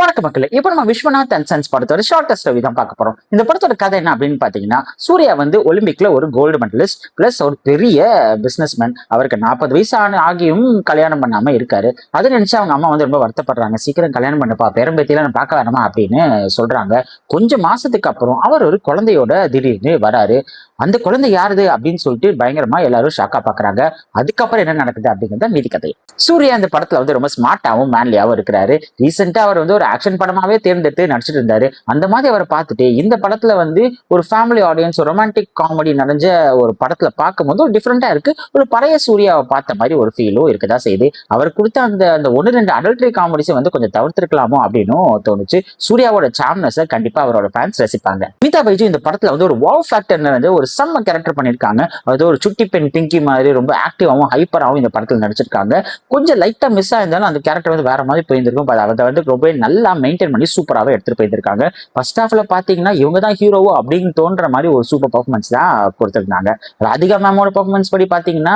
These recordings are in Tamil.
வணக்க மக்களே, இப்ப நம்ம விஸ்வநாத் அண்ட் சன்ஸ் படத்தோட ஷார்டஸ்ட் ஸ்டோரி தான் பார்க்க போறோம். இந்த படத்தோட கதை என்ன அப்படின்னு பாத்தீங்கன்னா, சூர்யா வந்து ஒலிம்பிக்ல ஒரு கோல்டு மெடலிஸ்ட் பிளஸ் ஒரு பெரிய பிசினஸ் மேன். அவருக்கு 40 வயசு ஆகியும் கல்யாணம் பண்ணாம இருக்காரு. அதை நினைச்சு அவங்க அம்மா வந்து ரொம்ப வருத்தப்படுறாங்க. சீக்கிரம் கல்யாணம் பண்ணப்பா, பேரம்பேத்தியெல்லாம் நான் பார்க்க வேணாமா அப்படின்னு சொல்றாங்க. கொஞ்சம் மாசத்துக்கு அப்புறம் அவர் ஒரு குழந்தையோட திடீர்னு வராரு. அந்த குழந்தை யாருது அப்படின்னு சொல்லிட்டு பயங்கரமா எல்லாரும் ஷாக்கா பாக்குறாங்க. அதுக்கப்புறம் என்ன நடக்குது அப்படிங்கிறத மீதி கதை. சூர்யா இந்த படத்துல வந்து ரொம்ப ஸ்மார்ட்டாவும் மேன்லியாவும் இருக்கிறாரு. ரீசெண்டா அவர் வந்து ஒரு ஆக்ஷன் படமாவே தேர்ந்தெடுத்து நடிச்சிட்டு இருந்தாரு. அந்த மாதிரி அவரை பார்த்துட்டு இந்த படத்துல வந்து ஒரு ஃபேமிலி ஆடியன்ஸ், ரொமான்டிக் காமெடி நிறைஞ்ச ஒரு படத்துல பார்க்கும்போது ஒரு டிஃப்ரெண்டா இருக்கு. ஒரு பழைய சூர்யாவை பார்த்த மாதிரி ஒரு ஃபீலும் இருக்குதா செய்யுது. அவர் கொடுத்த அந்த அந்த 1-2 அடல்ட்ரி காமெடிஸை வந்து கொஞ்சம் தவிர்த்திருக்கலாமோ அப்படின்னு தோணுச்சு. சூர்யாவோட சாம்னஸை கண்டிப்பா அவரோட ஃபேன்ஸ் ரசிப்பாங்க. அமிதாப் பைஜு இந்த படத்துல வந்து ஒரு வாவ் ஃபேக்டர் வந்து ஒரு செம்ம கேரக்டர் பண்ணிருக்காங்க. அது ஒரு சுட்டி பெண் பிங்கி மாதிரி ரொம்ப ஆக்டிவாவும் ஹைப்பராகவும் இந்த படத்துல நடிச்சிருக்காங்க. கொஞ்சம் லைட்டா மிஸ் ஆயிருந்தாலும் அந்த கேரக்டர் வந்து வேற மாதிரி போயிருந்திருக்கும். அதை வந்து ரொம்ப நல்லா மெயின்டைன் பண்ணி சூப்பராகவே எடுத்துட்டு போயிருக்காங்க. ஃபர்ஸ்ட் ஹாஃப்ல பாத்தீங்கன்னா இவங்க தான் ஹீரோவோ அப்படின்னு தோன்ற மாதிரி ஒரு சூப்பர் பர்ஃபார்மன்ஸ் தான் கொடுத்திருந்தாங்க. ராதிகா மேமோட பர்ஃபார்மன்ஸ் படி பாத்தீங்கன்னா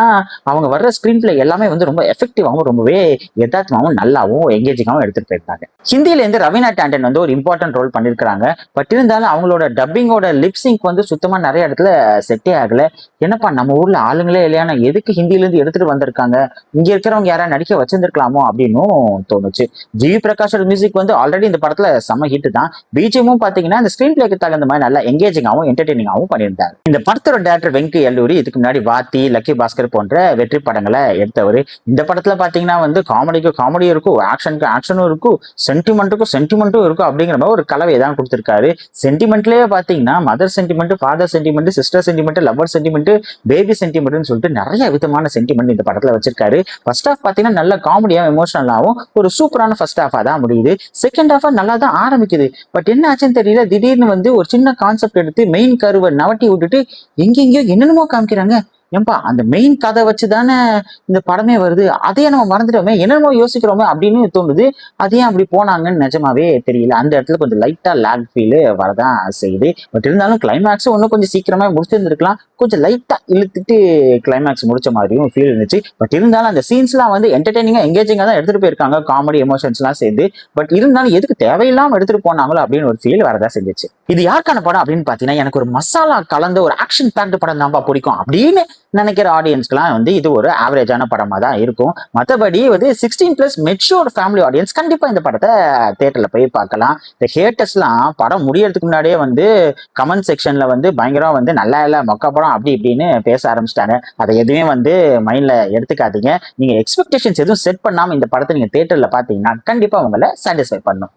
அவங்க வர்ற ஸ்கிரீன் பிளே எல்லாமே வந்து ரொம்ப எஃபெக்டிவாகவும் ரொம்பவே யதார்த்தமாகவும் நல்லாவும் எங்கேஜிங்காகவும் எடுத்துட்டு போயிருக்காங்க. ஹிந்தியில இருந்து ரவீனா டாண்டன் வந்து ஒரு இம்பார்ட்டன்ட் ரோல் பண்ணிருக்காங்க. பட் இருந்தாலும் அவங்களோட டப்பிங்கோட லிப்சிங்க் வந்து சுத்தமா நிறைய இடத்துல செட்டே ஆகல. என்னப்பா நம்ம ஊர்ல ஆளுங்களே இல்லையா, எதுக்கு ஹிந்தில இருந்து எடுத்துட்டு வந்திருக்காங்க, இங்க இருக்கிறவங்க யாரா நடிக்க வச்சிருந்திருக்கலாமோ அப்படின்னு தோணுச்சு. ஜிவி பிரகாஷோட மியூசிக் வந்து ஆல்ரெடி இந்த படத்துல செம்ம ஹிட் தான். பிஜிஎமும் பாத்தீங்கன்னா இந்த ஸ்கிரீன் பிளேக்கு தகுந்த மாதிரி நல்லா எங்கேஜிங்காகவும் என்டர்டெய்னிங்காகவும் பண்ணியிருந்தாரு. இந்த படத்தோட டேரக்டர் வெங்கி எல்லூரி இதுக்கு முன்னாடி வாத்தி, லக்கி பாஸ்கர் போன்ற வெற்றி படங்களை எடுத்தவர். இந்த படத்துல பாத்தீங்கன்னா வந்து காமெடிக்கு காமெடியும் இருக்கும், ஆக்ஷனுக்கு ஆக்ஷனும் இருக்கும், சென்டிமெண்ட்டுக்கும் சென்டிமெண்ட்டும் இருக்கும் அப்படிங்கிற மாதிரி ஒரு கலவையை தான் கொடுத்திருக்காரு. சென்டிமெண்ட்லயே பாத்தீங்கன்னா mother sentiment, father sentiment, sister sentiment, lover sentiment, baby சென்டிமெண்ட்னு சொல்லிட்டு நிறைய விதமான சென்டிமெண்ட் இந்த படத்துல வச்சிருக்காரு. ஃபர்ஸ்ட் ஹாஃப் பாத்தீங்கன்னா நல்ல காமெடியாவும் எமோஷனலாவும் ஒரு சூப்பரான ஃபர்ஸ்ட் ஹாஃபா தான் முடியுது. செகண்ட் ஹாஃபா நல்லா தான் ஆரம்பிக்குது. பட் என்ன ஆச்சுன்னு தெரியல, திடீர்னு வந்து ஒரு சின்ன கான்செப்ட் எடுத்து மெயின் கருவை நவட்டி விட்டுட்டு எங்கெங்கயோ என்னென்னமோ காமிக்கிறாங்க. ஏன்பா அந்த மெயின் கதை வச்சுதானே இந்த படமே வருது, அதையே நம்ம மறந்துட்டோமே, என்னென்னமோ யோசிக்கிறோமே அப்படின்னு தோணுது. அதையே அப்படி போனாங்கன்னு நிஜமாவே தெரியல. அந்த இடத்துல கொஞ்சம் லைட்டா லேக் ஃபீல் வரதான் செய்யுது. பட் இருந்தாலும் கிளைமேக்ஸ் இன்னும் கொஞ்சம் சீக்கிரமா முடிச்சிருந்துருக்கலாம். கொஞ்சம் லைட்டா இழுத்துட்டு கிளைமேக்ஸ் முடிச்ச மாதிரியும் ஃபீல் இருந்துச்சு. பட் இருந்தாலும் அந்த சீன்ஸ்லாம் வந்து என்டர்டெய்னிங்கா எங்கேஜிங்கா தான் எடுத்துட்டு போயிருக்காங்க, காமெடி எமோஷன்ஸ் எல்லாம் சேர்ந்து. பட் இருந்தாலும் எதுக்கு தேவையில்லாம எடுத்துட்டு போனாங்களோ அப்படின்னு ஒரு ஃபீல் வரதான் செஞ்சிச்சு. இது யாருக்கான படம் அப்படின்னு பாத்தீங்கன்னா, எனக்கு ஒரு மசாலா கலந்த ஒரு ஆக்ஷன் பேக்டு படம் தான்ப்பா பிடிக்கும் அப்படின்னு நினைக்கிற ஆடியன்ஸ்க்குலாம் வந்து இது ஒரு ஆவரேஜான படமா தான் இருக்கும். மற்றபடி வந்து 16+ மெச்சூர் ஃபேமிலி ஆடியன்ஸ் கண்டிப்பா இந்த படத்தை தியேட்டர்ல போய் பார்க்கலாம். இந்த ஹேட்டர்ஸ்லாம் படம் முடியறதுக்கு முன்னாடியே வந்து கமெண்ட் செக்ஷன்ல வந்து பயங்கரம் வந்து நல்லா இல்ல மொக்க படம் அப்படி இப்படின்னு பேச ஆரம்பிச்சிட்டாங்க. அதை எதுவுமே வந்து மைண்ட்ல எடுத்துக்காதீங்க. நீங்க எக்ஸ்பெக்டேஷன்ஸ் எதுவும் செட் பண்ணாம இந்த படத்தை நீங்க தியேட்டர்ல பாத்தீங்கன்னா கண்டிப்பா உங்களை சாட்டிஸ்ஃபை பண்ணும்.